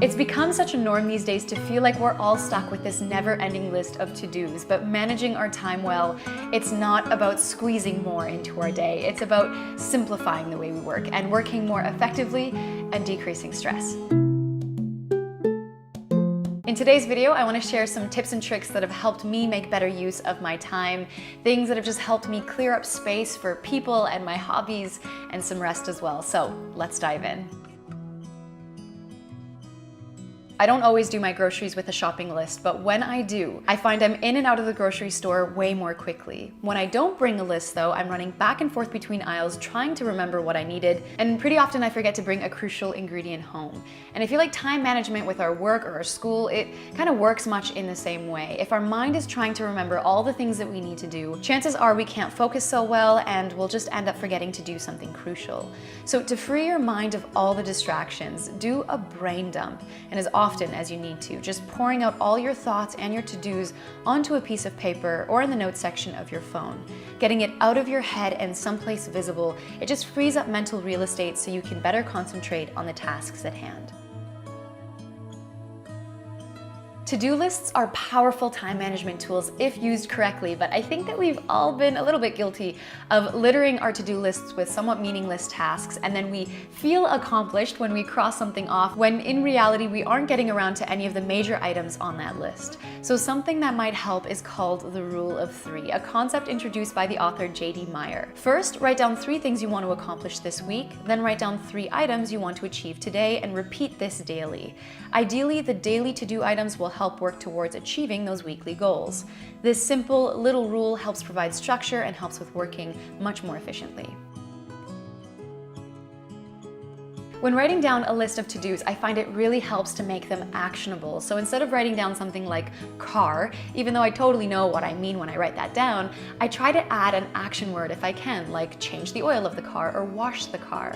It's become such a norm these days to feel like we're all stuck with this never-ending list of to-dos, but managing our time well, it's not about squeezing more into our day. It's about simplifying the way we work and working more effectively and decreasing stress. In today's video, I want to share some tips and tricks that have helped me make better use of my time, things that have just helped me clear up space for people and my hobbies and some rest as well. So let's dive in. I don't always do my groceries with a shopping list, but when I do, I find I'm in and out of the grocery store way more quickly. When I don't bring a list though, I'm running back and forth between aisles trying to remember what I needed, and pretty often I forget to bring a crucial ingredient home. And I feel like time management with our work or our school, it kind of works much in the same way. If our mind is trying to remember all the things that we need to do, chances are we can't focus so well and we'll just end up forgetting to do something crucial. So to free your mind of all the distractions, do a brain dump, and as often as you need to, just pouring out all your thoughts and your to-dos onto a piece of paper or in the notes section of your phone. Getting it out of your head and someplace visible, it just frees up mental real estate so you can better concentrate on the tasks at hand. To-do lists are powerful time management tools if used correctly, but I think that we've all been a little bit guilty of littering our to-do lists with somewhat meaningless tasks, and then we feel accomplished when we cross something off, when in reality we aren't getting around to any of the major items on that list. So something that might help is called the Rule of Three, a concept introduced by the author J.D. Meyer. First, write down 3 things you want to accomplish this week, then write down 3 items you want to achieve today, and repeat this daily. Ideally, the daily to-do items will help work towards achieving those weekly goals. This simple little rule helps provide structure and helps with working much more efficiently. When writing down a list of to-dos, I find it really helps to make them actionable. So instead of writing down something like car, even though I totally know what I mean when I write that down, I try to add an action word if I can, like change the oil of the car or wash the car.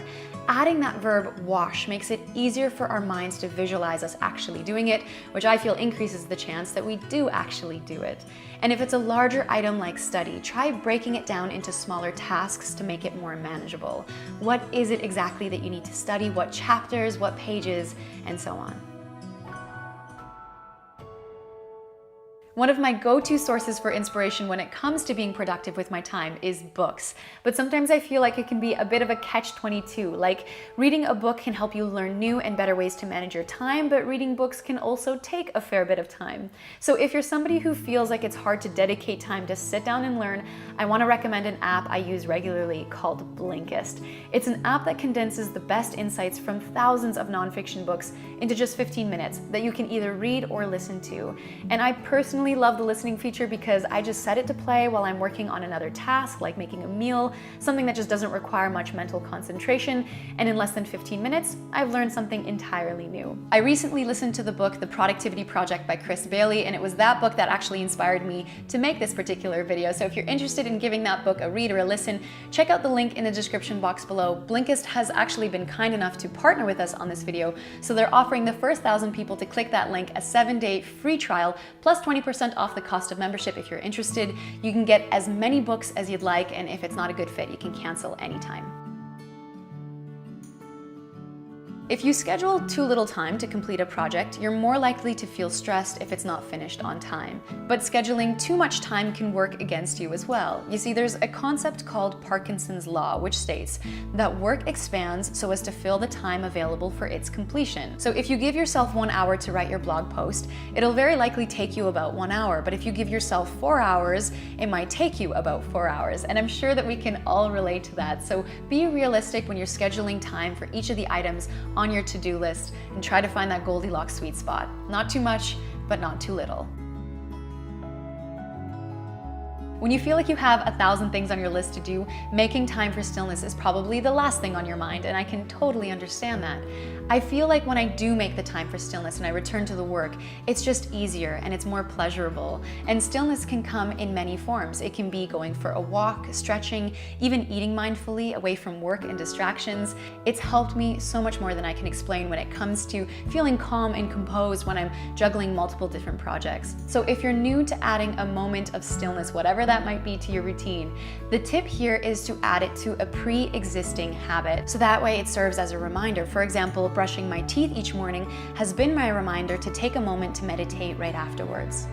Adding that verb wash makes it easier for our minds to visualize us actually doing it, which I feel increases the chance that we do actually do it. And if it's a larger item like study, try breaking it down into smaller tasks to make it more manageable. What is it exactly that you need to study? What chapters, what pages, and so on. One of my go-to sources for inspiration when it comes to being productive with my time is books. But sometimes I feel like it can be a bit of a catch-22. Like, reading a book can help you learn new and better ways to manage your time, but reading books can also take a fair bit of time. So if you're somebody who feels like it's hard to dedicate time to sit down and learn, I want to recommend an app I use regularly called Blinkist. It's an app that condenses the best insights from thousands of nonfiction books into just 15 minutes that you can either read or listen to. And I personally love the listening feature because I just set it to play while I'm working on another task, like making a meal, something that just doesn't require much mental concentration, and in less than 15 minutes, I've learned something entirely new. I recently listened to the book The Productivity Project by Chris Bailey, and it was that book that actually inspired me to make this particular video. So if you're interested in giving that book a read or a listen, check out the link in the description box below. Blinkist has actually been kind enough to partner with us on this video, so they're offering the first 1,000 people to click that link a 7-day free trial plus 20% off the cost of membership if you're interested. You can get as many books as you'd like, and if it's not a good fit, you can cancel anytime. If you schedule too little time to complete a project, you're more likely to feel stressed if it's not finished on time. But scheduling too much time can work against you as well. You see, there's a concept called Parkinson's Law, which states that work expands so as to fill the time available for its completion. So if you give yourself 1 hour to write your blog post, it'll very likely take you about 1 hour. But if you give yourself 4 hours, it might take you about 4 hours. And I'm sure that we can all relate to that. So be realistic when you're scheduling time for each of the items on your to-do list and try to find that Goldilocks sweet spot. Not too much, but not too little. When you feel like you have 1,000 things on your list to do, making time for stillness is probably the last thing on your mind, and I can totally understand that. I feel like when I do make the time for stillness and I return to the work, it's just easier and it's more pleasurable. And stillness can come in many forms. It can be going for a walk, stretching, even eating mindfully away from work and distractions. It's helped me so much more than I can explain when it comes to feeling calm and composed when I'm juggling multiple different projects. So if you're new to adding a moment of stillness, whatever that might be to your routine, the tip here is to add it to a pre-existing habit. So that way it serves as a reminder. For example, brushing my teeth each morning has been my reminder to take a moment to meditate right afterwards.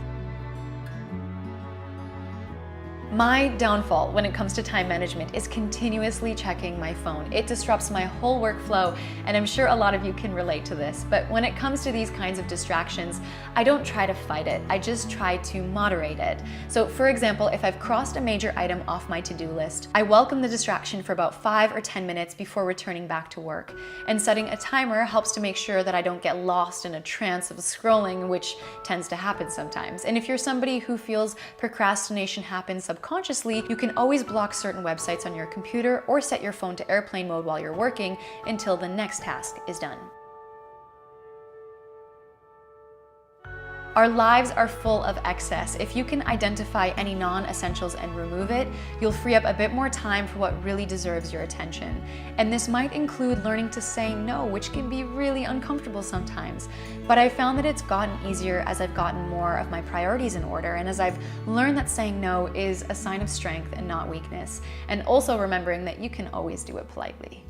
My downfall when it comes to time management is continuously checking my phone. It disrupts my whole workflow, and I'm sure a lot of you can relate to this. But when it comes to these kinds of distractions, I don't try to fight it. I just try to moderate it. So for example, if I've crossed a major item off my to-do list, I welcome the distraction for about 5 or 10 minutes before returning back to work. And setting a timer helps to make sure that I don't get lost in a trance of scrolling, which tends to happen sometimes. And if you're somebody who feels procrastination happens subconsciously, you can always block certain websites on your computer or set your phone to airplane mode while you're working until the next task is done. Our lives are full of excess. If you can identify any non-essentials and remove it, you'll free up a bit more time for what really deserves your attention. And this might include learning to say no, which can be really uncomfortable sometimes. But I found that it's gotten easier as I've gotten more of my priorities in order, and as I've learned that saying no is a sign of strength and not weakness. And also remembering that you can always do it politely.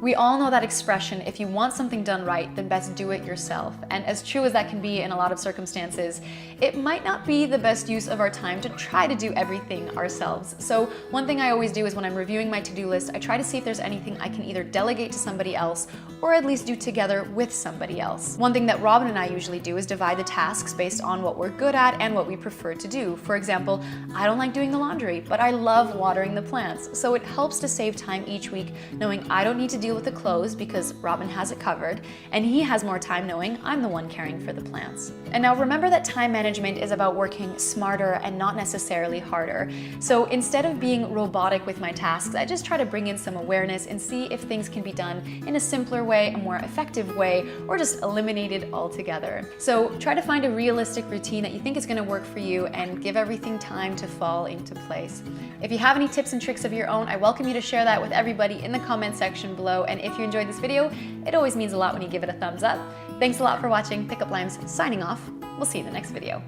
We all know that expression, if you want something done right, then best do it yourself. And as true as that can be in a lot of circumstances, it might not be the best use of our time to try to do everything ourselves. So one thing I always do is when I'm reviewing my to-do list, I try to see if there's anything I can either delegate to somebody else or at least do together with somebody else. One thing that Robin and I usually do is divide the tasks based on what we're good at and what we prefer to do. For example, I don't like doing the laundry, but I love watering the plants. So it helps to save time each week knowing I don't need to deal with the clothes because Robin has it covered, and he has more time knowing I'm the one caring for the plants. And now remember that time management is about working smarter and not necessarily harder. So instead of being robotic with my tasks, I just try to bring in some awareness and see if things can be done in a simpler way, a more effective way, or just eliminated altogether. So try to find a realistic routine that you think is going to work for you and give everything time to fall into place. If you have any tips and tricks of your own, I welcome you to share that with everybody in the comment section below. And if you enjoyed this video, it always means a lot when you give it a thumbs up. Thanks a lot for watching. Pickup Limes signing off. We'll see you in the next video.